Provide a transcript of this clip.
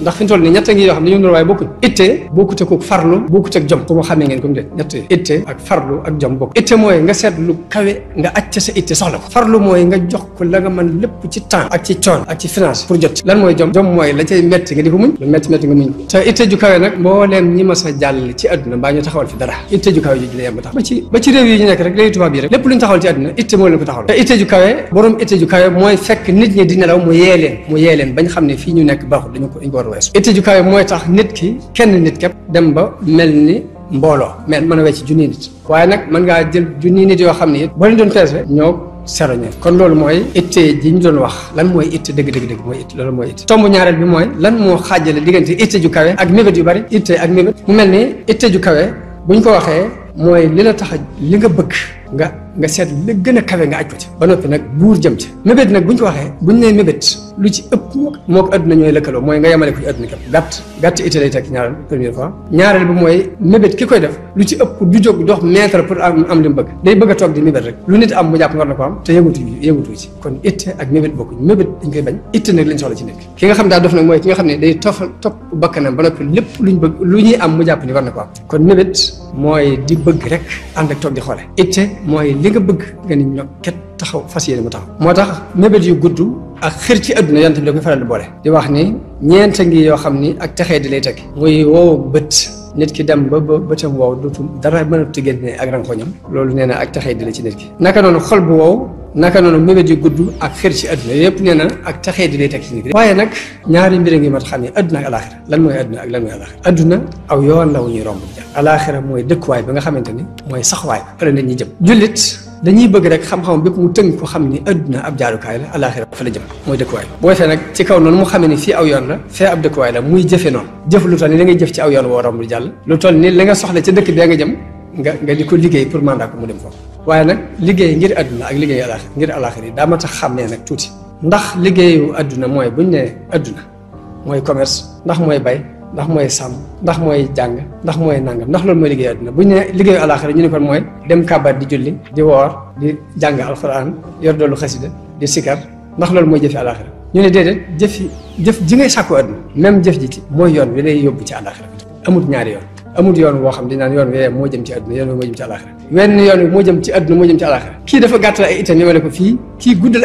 ndax fi mu toll nii ñett ngi yoo xam ne dañoo nuru waaye bokkuñ itte bokkute ko farlu bokkute ak jom ku ma xamee ngeen comme de ñett itte ak farlu ak jom bokk itte mooy nga seet lu kawe nga acc sa itte soxla ko farlu mooy nga jox ko la nga mën lépp ci temps ak ci coon ak ci finance pour jot lan mooy jom mooy la cay metti nga di ko muñ lu metti nga muñ te itte ju kawe nag mbooleem ñi ma sa jàll ci àdduna mbaa ñu taxawal fi dara itte ju kawe ji la yem ba tax ba ci réew yi ñu nekk rek léegi tubaab yi rek lépp lu ñu taxawal ci àdduna itte moo leen ko taxawal te itte ju kawe borom itte ju kawe mooy fekk nit ñi di nelaw mu yee leen bañ xam ne fii ñu nekk baaxul dañu ko war a weesu itte ju kawe mooy tax nit ki kenn nit képp dem ba mel ni mbooloo mais mën a wecc junni nit waaye nag mën ngaa jël junni nit yoo xam ne it boo leen doon peese ñoo seroñe kon loolu mooy itte ji ñu doon wax lan mooy itte dëgg mooy itte loolu mooy itte tomb ñaareel bi mooy lan moo xaajale diggante itte ju kawe ak mébét yu bari itte ak mébét mu mel ni itte ju kawe buñ ko waxee mooy li la tax a li nga bëgg nga seet li gën a kawe nga aj ko ci ba noppi nag buur jëm ci mébét nag buñ ko waxee buñ nee mébét lu ci ëpp moo ko adduna ñooy lëkkaloo mooy nga yemale ko ci adduna képp gàtt itte lay tekki ñaareel première fois ñaareel bi mooy mébét ki koy def lu ci ëpp du jóg dox mètre pour am li mu bëgg day bëgg a toog di mébét rek lu nit am mu jàpp war na ko am te yëngutu ci kon itte ak mébét bokkuñ mébét dañ koy bañ itte nag lañ soxla ci nit ki nga xam daa dof nag mooy ki nga xam ne day topp bakkanam ba noppi lépp luñ bëgg lu ñuy am mu jàpp ni war na ko am kon mébét mooy di bëgg rek ànd ak toog di xoole itte mooy li nga bëgg nga ni ñoo ket taxaw fas yéene mu taxaw moo tax mébét yu gudd ak xër ci àdduna yonent bi da koy faral di boole di wax ni ñeent ngi yoo xam ni ak texee di lay tekki muy woowu bët nit ki dem ba bëtam wow dootul dara mënatu génne ak rankoñam loolu nee na ak texee di la ci nit ki naka noonu xol bu wow naka noonu mébét yu gudd ak xër ci àdduna yëpp nee na ak texee di lay tekki ci nit ki waaye nag ñaari mbir ngi mat xam ne àdduna ak alaxira lan mooy àdduna ak lan mooy alaxira àdduna aw yoon la wu ñuy romb di jàll alaxira mooy dëkkuwaay bi nga xamante ni mooy saxwaay fa la nit ñi jëm jullit dañuy bëgg rek xam-xam bépp mu tënk ko xam ni adduna ab jaarukaay la alaxira fa la jëm mooy dëkkuwaay boo defee nag ci kaw noonu mu xamee ni fii aw yoon la fee ab dëkkuwaay la muy jëfe noonu jëf lu toll ni da ngay jëf ci aw yoon woo romb di jàll lu toll ni la nga soxla ca dëkk bee nga jëm nga di ko liggéey pour mandat ko mu dem foofu waaye nag liggéey ngir adduna ak liggéeyu alaxira ngir alaxira yi daa ma tax xàmmee nag tuuti ndax liggéeyu adduna mooy buñ ne adduna mooy commerce ndax mooy bay ndax mooy sàmm ndax mooy jàng ndax mooy nangam ndax loolu mooy liggéeyu àdduna bu ñu ne liggéeyu àllaaxira ñu ne kon mooy dem kàbbar di julli di woor di jàng alxuraan yor doolu xasida di sikar ndax loolu mooy jëfi àllaaxira ñu ne déedéet jëf ji ngay sàkku àdduna même jëf ji ci mooy yoon wi lay yóbbu ci àllaaxira amut ñaari yoon amut yoon woo xam di naan yoon wi moo jëm ci àdduna yoon wi moo jëm ci àllaaxira wenn yoon wi moo jëm ci àdduna moo jëm ci àllaaxira kii dafa gàttal ay itam yemale ko fii kii guddal